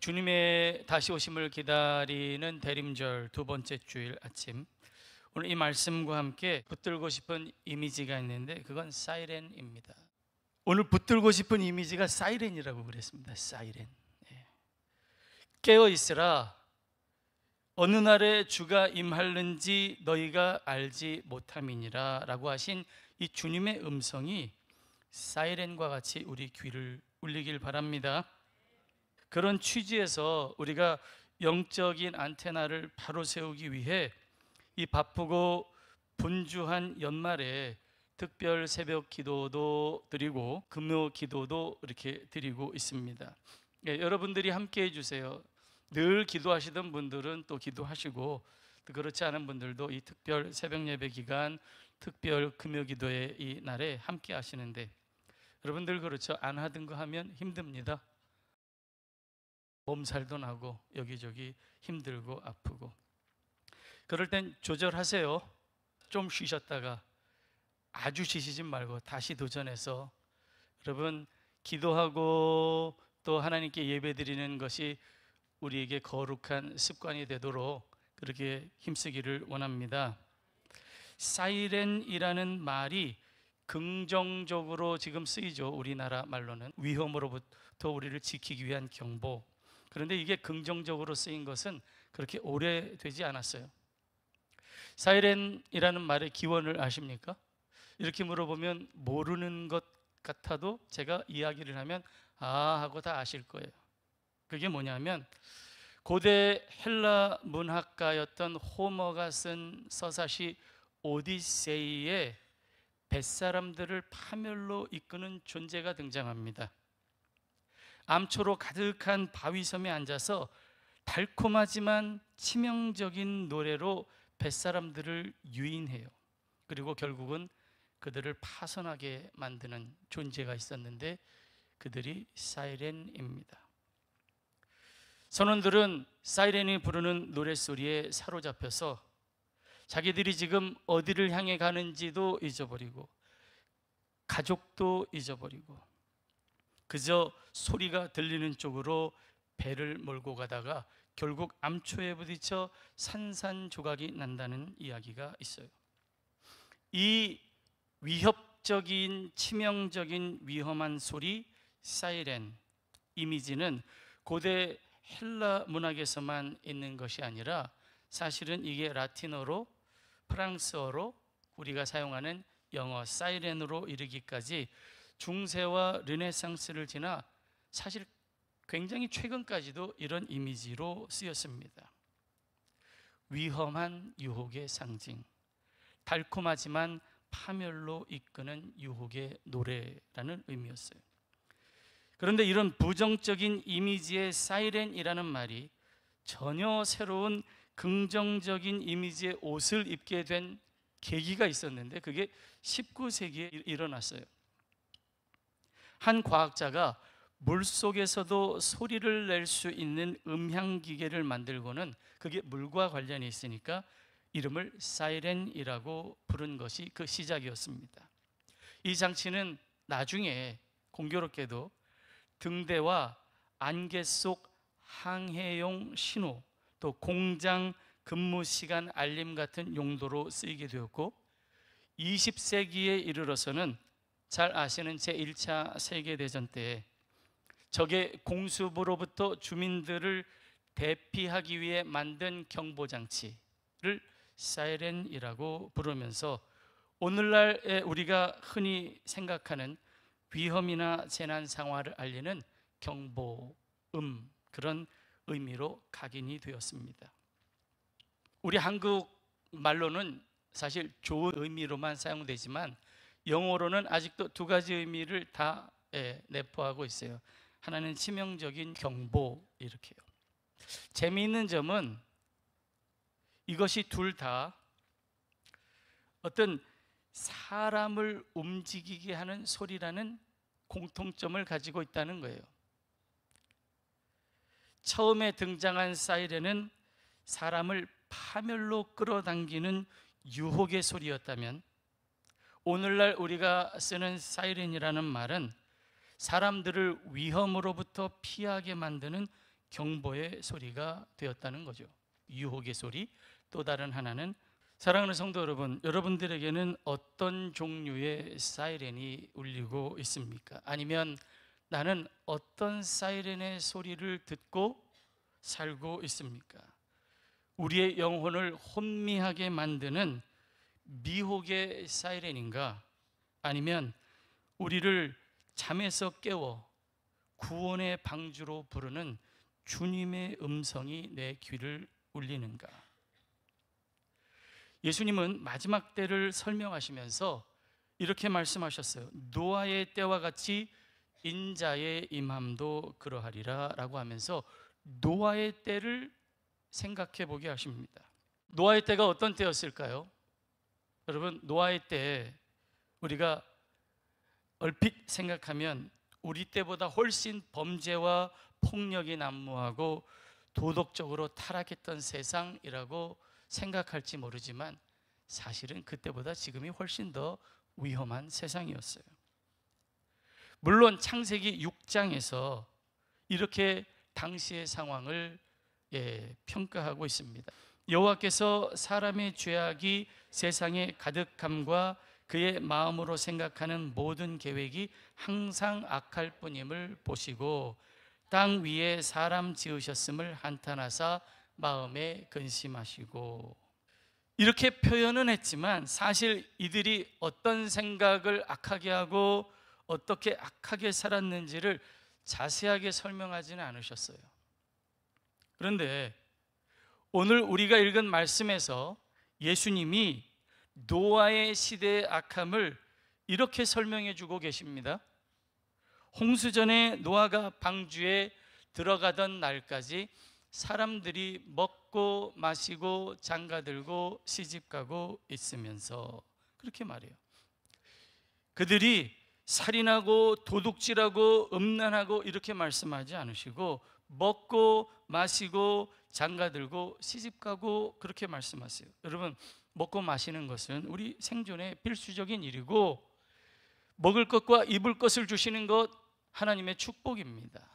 주님의 다시 오심을 기다리는 대림절 두 번째 주일 아침, 오늘 이 말씀과 함께 붙들고 싶은 이미지가 있는데 그건 사이렌입니다. 오늘 붙들고 싶은 이미지가 사이렌이라고 그랬습니다. 사이렌. 깨어 있으라, 어느 날에 주가 임하는지 너희가 알지 못함이니라 라고 하신 이 주님의 음성이 사이렌과 같이 우리 귀를 울리길 바랍니다. 그런 취지에서 우리가 영적인 안테나를 바로 세우기 위해 이 바쁘고 분주한 연말에 특별 새벽 기도도 드리고 금요 기도도 이렇게 드리고 있습니다. 여러분들이 함께 해주세요. 늘 기도하시던 분들은 또 기도하시고, 또 그렇지 않은 분들도 이 특별 새벽 예배 기간, 특별 금요 기도의 이 날에 함께 하시는데, 여러분들 그렇죠? 안 하던 거 하면 힘듭니다. 몸살도 나고 여기저기 힘들고 아프고. 그럴 땐 조절하세요. 좀 쉬셨다가 아주 쉬시지 말고 다시 도전해서, 여러분 기도하고 또 하나님께 예배드리는 것이 우리에게 거룩한 습관이 되도록 그렇게 힘쓰기를 원합니다. 사이렌이라는 말이 긍정적으로 지금 쓰이죠. 우리나라 말로는 위험으로부터 우리를 지키기 위한 경보. 그런데 이게 긍정적으로 쓰인 것은 그렇게 오래되지 않았어요. 사이렌이라는 말의 기원을 아십니까? 이렇게 물어보면 모르는 것 같아도 제가 이야기를 하면 아 하고 다 아실 거예요. 그게 뭐냐면 고대 헬라 문학가였던 호머가 쓴 서사시 오디세이에 뱃사람들을 파멸로 이끄는 존재가 등장합니다. 암초로 가득한 바위섬에 앉아서 달콤하지만 치명적인 노래로 뱃사람들을 유인해요. 그리고 결국은 그들을 파선하게 만드는 존재가 있었는데 그들이 사이렌입니다. 선원들은 사이렌이 부르는 노랫소리에 사로잡혀서 자기들이 지금 어디를 향해 가는지도 잊어버리고 가족도 잊어버리고 그저 소리가 들리는 쪽으로 배를 몰고 가다가 결국 암초에 부딪혀 산산조각이 난다는 이야기가 있어요. 이 위협적인 치명적인 위험한 소리 사이렌 이미지는 고대 헬라 문학에서만 있는 것이 아니라 사실은 이게 라틴어로 프랑스어로 우리가 사용하는 영어 사이렌으로 이르기까지 중세와 르네상스를 지나 사실 굉장히 최근까지도 이런 이미지로 쓰였습니다. 위험한 유혹의 상징, 달콤하지만 파멸로 이끄는 유혹의 노래라는 의미였어요. 그런데 이런 부정적인 이미지의 사이렌이라는 말이 전혀 새로운 긍정적인 이미지의 옷을 입게 된 계기가 있었는데 그게 19세기에 일어났어요. 한 과학자가 물속에서도 소리를 낼 수 있는 음향기계를 만들고는 그게 물과 관련이 있으니까 이름을 사이렌이라고 부른 것이 그 시작이었습니다. 이 장치는 나중에 공교롭게도 등대와 안개 속 항해용 신호, 또 공장 근무 시간 알림 같은 용도로 쓰이게 되었고 20세기에 이르러서는 잘 아시는 제1차 세계대전 때 적의 공습으로부터 주민들을 대피하기 위해 만든 경보장치를 사이렌이라고 부르면서 오늘날 우리가 흔히 생각하는 위험이나 재난 상황을 알리는 경보음, 그런 의미로 각인이 되었습니다. 우리 한국 말로는 사실 좋은 의미로만 사용되지만 영어로는 아직도 두 가지 의미를 다 내포하고 있어요. 하나는 치명적인 경보, 이렇게요. 재미있는 점은 이것이 둘 다 어떤 사람을 움직이게 하는 소리라는 공통점을 가지고 있다는 거예요. 처음에 등장한 사이렌은 사람을 파멸로 끌어당기는 유혹의 소리였다면 오늘날 우리가 쓰는 사이렌이라는 말은 사람들을 위험으로부터 피하게 만드는 경보의 소리가 되었다는 거죠. 유혹의 소리. 또 다른 하나는, 사랑하는 성도 여러분, 여러분들에게는 어떤 종류의 사이렌이 울리고 있습니까? 아니면 나는 어떤 사이렌의 소리를 듣고 살고 있습니까? 우리의 영혼을 혼미하게 만드는 미혹의 사이렌인가? 아니면 우리를 잠에서 깨워 구원의 방주로 부르는 주님의 음성이 내 귀를 울리는가? 예수님은 마지막 때를 설명하시면서 이렇게 말씀하셨어요. 노아의 때와 같이 인자의 임함도 그러하리라 라고 하면서 노아의 때를 생각해 보게 하십니다. 노아의 때가 어떤 때였을까요? 여러분, 노아의 때 우리가 얼핏 생각하면 우리 때보다 훨씬 범죄와 폭력이 난무하고 도덕적으로 타락했던 세상이라고 생각할지 모르지만 사실은 그때보다 지금이 훨씬 더 위험한 세상이었어요. 물론 창세기 6장에서 이렇게 당시의 상황을 평가하고 있습니다. 여호와께서 사람의 죄악이 세상에 가득함과 그의 마음으로 생각하는 모든 계획이 항상 악할 뿐임을 보시고 땅 위에 사람 지으셨음을 한탄하사 마음에 근심하시고, 이렇게 표현은 했지만 사실 이들이 어떤 생각을 악하게 하고 어떻게 악하게 살았는지를 자세하게 설명하지는 않으셨어요. 그런데 오늘 우리가 읽은 말씀에서 예수님이 노아의 시대의 악함을 이렇게 설명해 주고 계십니다. 홍수전에 노아가 방주에 들어가던 날까지 사람들이 먹고 마시고 장가들고 시집가고 있으면서, 그렇게 말해요. 그들이 살인하고 도둑질하고 음란하고 이렇게 말씀하지 않으시고 먹고 마시고 장가들고 시집가고 그렇게 말씀하세요. 여러분, 먹고 마시는 것은 우리 생존의 필수적인 일이고 먹을 것과 입을 것을 주시는 것 하나님의 축복입니다.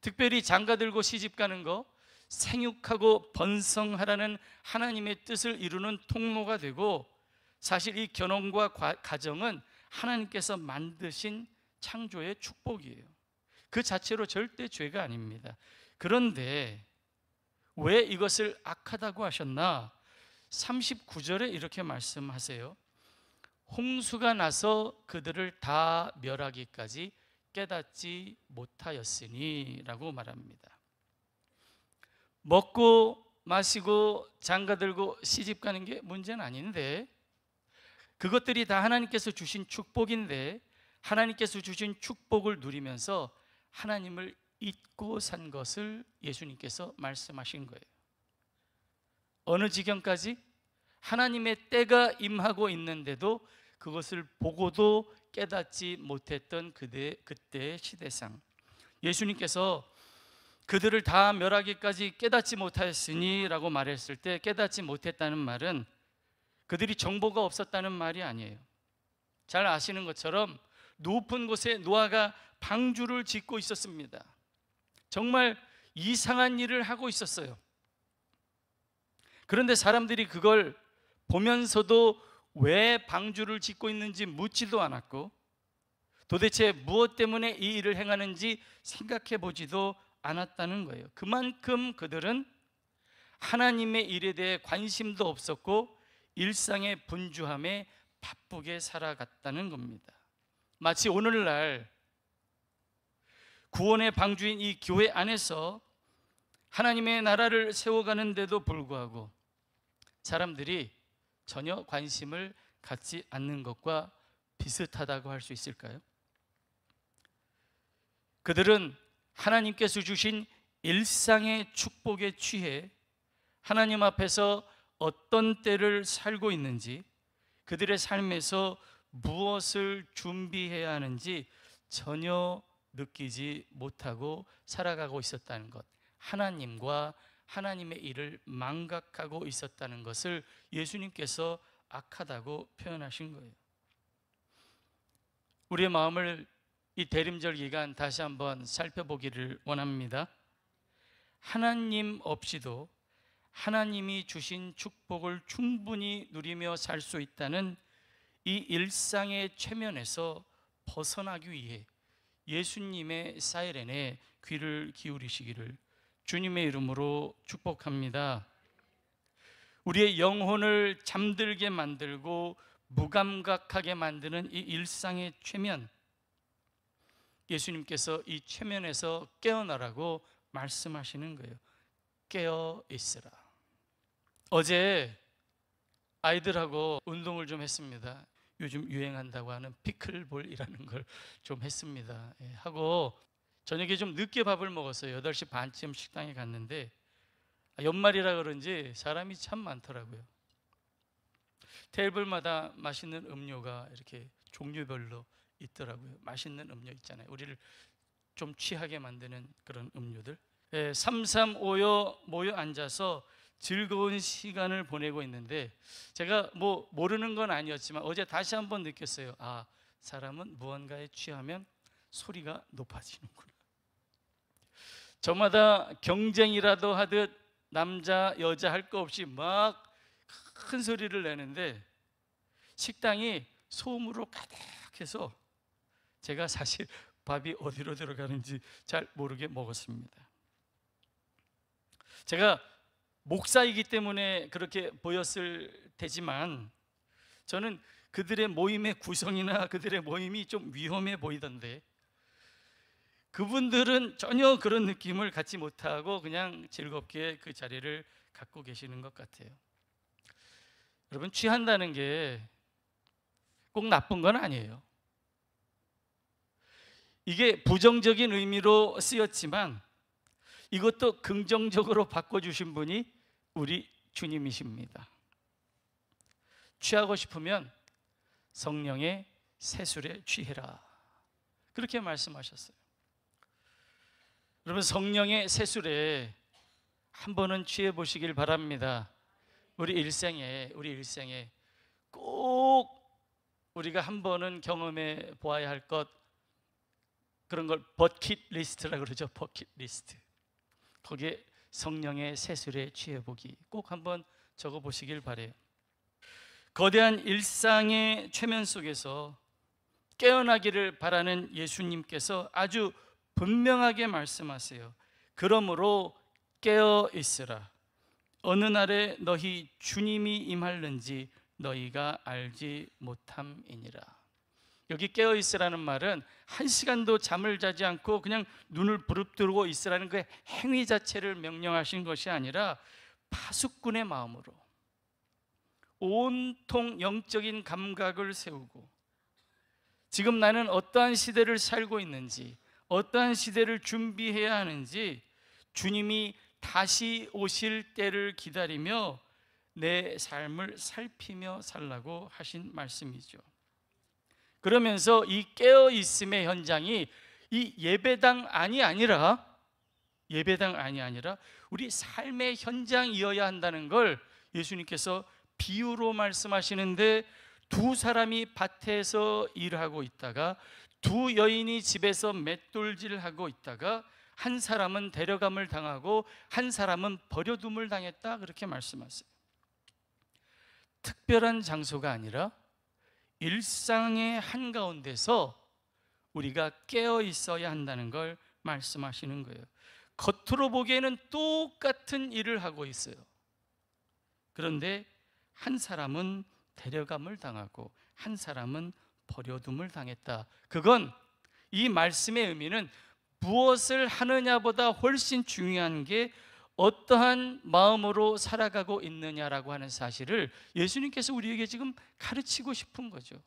특별히 장가들고 시집가는 거, 생육하고 번성하라는 하나님의 뜻을 이루는 통로가 되고, 사실 이 결혼과 가정은 하나님께서 만드신 창조의 축복이에요. 그 자체로 절대 죄가 아닙니다. 그런데 왜 이것을 악하다고 하셨나? 39절에 이렇게 말씀하세요. 홍수가 나서 그들을 다 멸하기까지 깨닫지 못하였으니 라고 말합니다. 먹고 마시고 장가들고 시집가는 게 문제는 아닌데, 그것들이 다 하나님께서 주신 축복인데 하나님께서 주신 축복을 누리면서 하나님을 잊고 산 것을 예수님께서 말씀하신 거예요. 어느 지경까지? 하나님의 때가 임하고 있는데도 그것을 보고도 깨닫지 못했던 그때의 시대상. 예수님께서 그들을 다 멸하기까지 깨닫지 못하였으니 라고 말했을 때, 깨닫지 못했다는 말은 그들이 정보가 없었다는 말이 아니에요. 잘 아시는 것처럼 높은 곳에 노아가 방주를 짓고 있었습니다. 정말 이상한 일을 하고 있었어요. 그런데 사람들이 그걸 보면서도 왜 방주를 짓고 있는지 묻지도 않았고, 도대체 무엇 때문에 이 일을 행하는지 생각해 보지도 않았다는 거예요. 그만큼 그들은 하나님의 일에 대해 관심도 없었고 일상의 분주함에 바쁘게 살아갔다는 겁니다. 마치 오늘날 구원의 방주인 이 교회 안에서 하나님의 나라를 세워가는데도 불구하고 사람들이 전혀 관심을 갖지 않는 것과 비슷하다고 할 수 있을까요? 그들은 하나님께서 주신 일상의 축복에 취해 하나님 앞에서 어떤 때를 살고 있는지, 그들의 삶에서 무엇을 준비해야 하는지 전혀 느끼지 못하고 살아가고 있었다는 것, 하나님과 하나님의 일을 망각하고 있었다는 것을 예수님께서 악하다고 표현하신 거예요. 우리의 마음을 이 대림절 기간 다시 한번 살펴보기를 원합니다. 하나님 없이도 하나님이 주신 축복을 충분히 누리며 살 수 있다는 이 일상의 최면에서 벗어나기 위해 예수님의 사이렌에 귀를 기울이시기를 주님의 이름으로 축복합니다. 우리의 영혼을 잠들게 만들고 무감각하게 만드는 이 일상의 최면, 예수님께서 이 최면에서 깨어나라고 말씀하시는 거예요. 깨어 있으라. 어제 아이들하고 운동을 좀 했습니다. 요즘 유행한다고 하는 피클볼이라는 걸 좀 했습니다. 하고 저녁에 좀 늦게 밥을 먹었어요. 8시 반쯤 식당에 갔는데 연말이라 그런지 사람이 참 많더라고요. 테이블마다 맛있는 음료가 이렇게 종류별로 있더라고요. 맛있는 음료 있잖아요. 우리를 좀 취하게 만드는 그런 음료들. 335여 모여 앉아서 즐거운 시간을 보내고 있는데 제가 뭐 모르는 건 아니었지만 어제 다시 한번 느꼈어요. 아, 사람은 무언가에 취하면 소리가 높아지는구나. 저마다 경쟁이라도 하듯 남자 여자 할 거 없이 막 큰 소리를 내는데 식당이 소음으로 가득해서 제가 사실 밥이 어디로 들어가는지 잘 모르게 먹었습니다. 제가 목사이기 때문에 그렇게 보였을 테지만 저는 그들의 모임의 구성이나 그들의 모임이 좀 위험해 보이던데 그분들은 전혀 그런 느낌을 갖지 못하고 그냥 즐겁게 그 자리를 갖고 계시는 것 같아요. 여러분, 취한다는 게 꼭 나쁜 건 아니에요. 이게 부정적인 의미로 쓰였지만 이것도 긍정적으로 바꿔주신 분이 우리 주님이십니다. 취하고 싶으면 성령의 세술에 취해라, 그렇게 말씀하셨어요. 여러분, 성령의 세술에 한 번은 취해 보시길 바랍니다. 우리 일생에 꼭 우리가 한 번은 경험해 보아야 할 것, 그런 걸 버킷 리스트라고 그러죠. 버킷 리스트. 거기에 성령의 세술에 취해 보기 꼭 한번 적어 보시길 바래요. 거대한 일상의 최면 속에서 깨어나기를 바라는 예수님께서 아주 분명하게 말씀하세요. 그러므로 깨어 있으라. 어느 날에 너희 주님이 임할는지 너희가 알지 못함이니라. 여기 깨어 있으라는 말은 한 시간도 잠을 자지 않고 그냥 눈을 부릅뜨고 있으라는 그 행위 자체를 명령하신 것이 아니라 파수꾼의 마음으로 온통 영적인 감각을 세우고 지금 나는 어떠한 시대를 살고 있는지, 어떠한 시대를 준비해야 하는지 주님이 다시 오실 때를 기다리며 내 삶을 살피며 살라고 하신 말씀이죠. 그러면서 이 깨어있음의 현장이 이 예배당이 아니라 우리 삶의 현장이어야 한다는 걸 예수님께서 비유로 말씀하시는데, 두 사람이 밭에서 일하고 있다가 두 여인이 집에서 맷돌질을 하고 있다가 한 사람은 데려감을 당하고 한 사람은 버려둠을 당했다, 그렇게 말씀하세요. 특별한 장소가 아니라 일상의 한가운데서 우리가 깨어 있어야 한다는 걸 말씀하시는 거예요. 겉으로 보기에는 똑같은 일을 하고 있어요. 그런데 한 사람은 데려감을 당하고 한 사람은 버려둠을 당했다. 그건 이 말씀의 의미는 무엇을 하느냐보다 훨씬 중요한 게 어떠한 마음으로 살아가고 있느냐라고 하는 사실을 예수님께서 우리에게 지금 가르치고 싶은 거죠.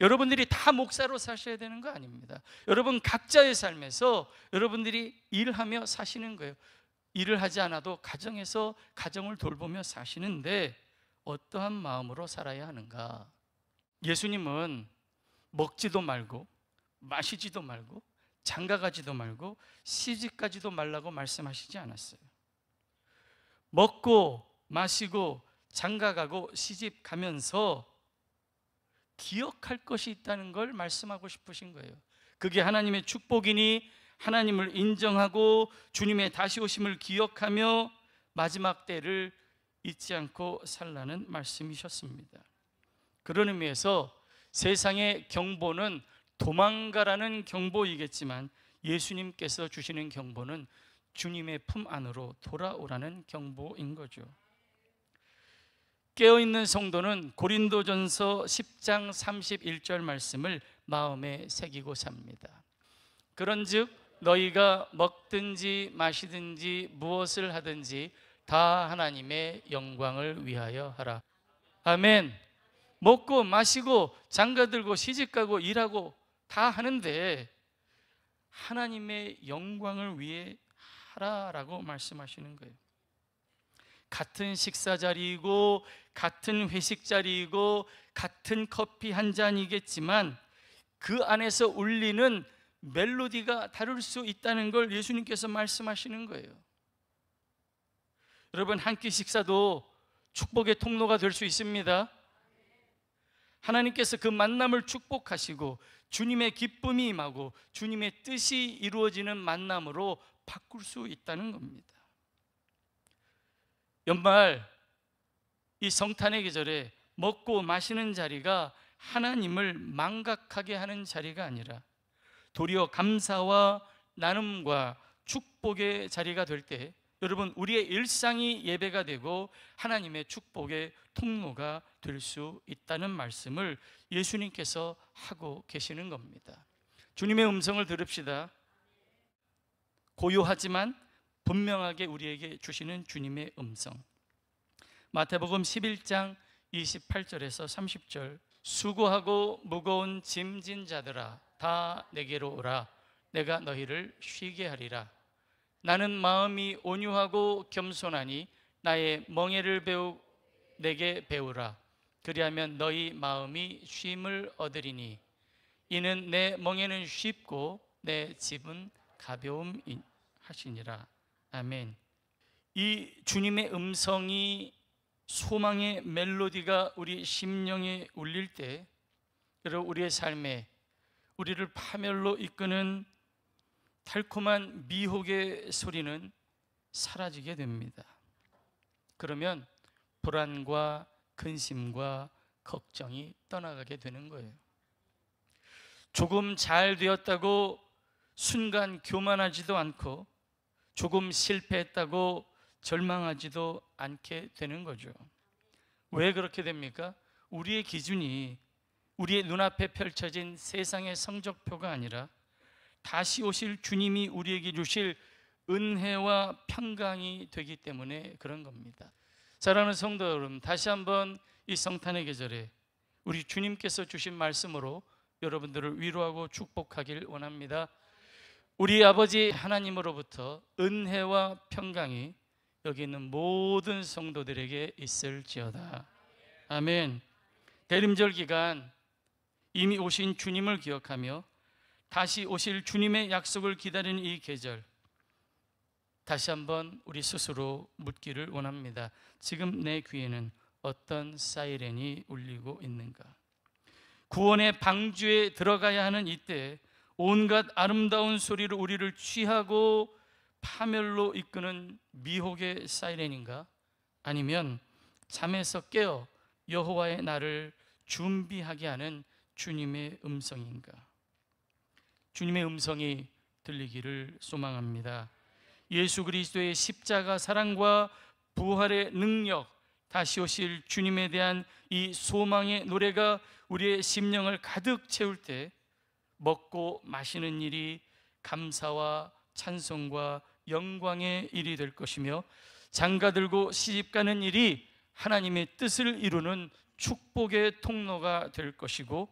여러분들이 다 목사로 사셔야 되는 거 아닙니다. 여러분 각자의 삶에서 여러분들이 일하며 사시는 거예요. 일을 하지 않아도 가정에서 가정을 돌보며 사시는데 어떠한 마음으로 살아야 하는가? 예수님은 먹지도 말고 마시지도 말고 장가가지도 말고 시집가지도 말라고 말씀하시지 않았어요. 먹고 마시고 장가가고 시집가면서 기억할 것이 있다는 걸 말씀하고 싶으신 거예요. 그게 하나님의 축복이니 하나님을 인정하고 주님의 다시 오심을 기억하며 마지막 때를 잊지 않고 살라는 말씀이셨습니다. 그런 의미에서 세상의 경보는 도망가라는 경보이겠지만 예수님께서 주시는 경보는 주님의 품 안으로 돌아오라는 경보인 거죠. 깨어있는 성도는 고린도전서 10장 31절 말씀을 마음에 새기고 삽니다. 그런즉 너희가 먹든지 마시든지 무엇을 하든지 다 하나님의 영광을 위하여 하라. 아멘. 먹고 마시고 장가들고 시집가고 일하고 다 하는데 하나님의 영광을 위해 하라라고 말씀하시는 거예요. 같은 식사 자리이고 같은 회식 자리이고 같은 커피 한 잔이겠지만 그 안에서 울리는 멜로디가 다를 수 있다는 걸 예수님께서 말씀하시는 거예요. 여러분, 한 끼 식사도 축복의 통로가 될 수 있습니다. 하나님께서 그 만남을 축복하시고 주님의 기쁨이 임하고 주님의 뜻이 이루어지는 만남으로 바꿀 수 있다는 겁니다. 연말 이 성탄의 계절에 먹고 마시는 자리가 하나님을 망각하게 하는 자리가 아니라 도리어 감사와 나눔과 축복의 자리가 될 때 여러분, 우리의 일상이 예배가 되고 하나님의 축복의 통로가 될 수 있다는 말씀을 예수님께서 하고 계시는 겁니다. 주님의 음성을 들읍시다. 고요하지만 분명하게 우리에게 주시는 주님의 음성. 마태복음 11장 28절에서 30절. 수고하고 무거운 짐진 자들아 다 내게로 오라. 내가 너희를 쉬게 하리라. 나는 마음이 온유하고 겸손하니 나의 멍에를 내게 배우라. 그리하면 너희 마음이 쉼을 얻으리니 이는 내 멍에는 쉽고 내 짐은 가벼움 하시니라. 아멘. 이 주님의 음성이 소망의 멜로디가 우리 심령에 울릴 때 여러분, 우리의 삶에 우리를 파멸로 이끄는 달콤한 미혹의 소리는 사라지게 됩니다. 그러면 불안과 근심과 걱정이 떠나가게 되는 거예요. 조금 잘 되었다고 순간 교만하지도 않고 조금 실패했다고 절망하지도 않게 되는 거죠. 왜 그렇게 됩니까? 우리의 기준이 우리의 눈앞에 펼쳐진 세상의 성적표가 아니라 다시 오실 주님이 우리에게 주실 은혜와 평강이 되기 때문에 그런 겁니다. 사랑하는 성도 여러분, 다시 한번 이 성탄의 계절에 우리 주님께서 주신 말씀으로 여러분들을 위로하고 축복하길 원합니다. 우리 아버지 하나님으로부터 은혜와 평강이 여기 있는 모든 성도들에게 있을지어다. 아멘. 대림절 기간 이미 오신 주님을 기억하며 다시 오실 주님의 약속을 기다리는 이 계절, 다시 한번 우리 스스로 묻기를 원합니다. 지금 내 귀에는 어떤 사이렌이 울리고 있는가? 구원의 방주에 들어가야 하는 이때 온갖 아름다운 소리로 우리를 취하고 파멸로 이끄는 미혹의 사이렌인가? 아니면 잠에서 깨어 여호와의 날을 준비하게 하는 주님의 음성인가? 주님의 음성이 들리기를 소망합니다. 예수 그리스도의 십자가 사랑과 부활의 능력, 다시 오실 주님에 대한 이 소망의 노래가 우리의 심령을 가득 채울 때 먹고 마시는 일이 감사와 찬송과 영광의 일이 될 것이며 장가들고 시집가는 일이 하나님의 뜻을 이루는 축복의 통로가 될 것이고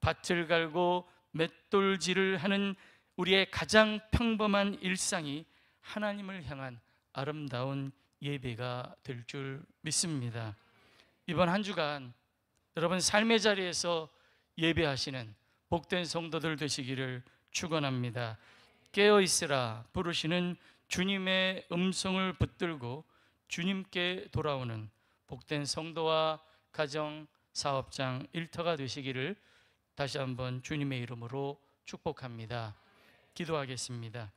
밭을 갈고 맷돌질을 하는 우리의 가장 평범한 일상이 하나님을 향한 아름다운 예배가 될 줄 믿습니다. 이번 한 주간 여러분 삶의 자리에서 예배하시는 복된 성도들 되시기를 축원합니다. 깨어 있으라 부르시는 주님의 음성을 붙들고 주님께 돌아오는 복된 성도와 가정, 사업장, 일터가 되시기를 다시 한번 주님의 이름으로 축복합니다. 기도하겠습니다.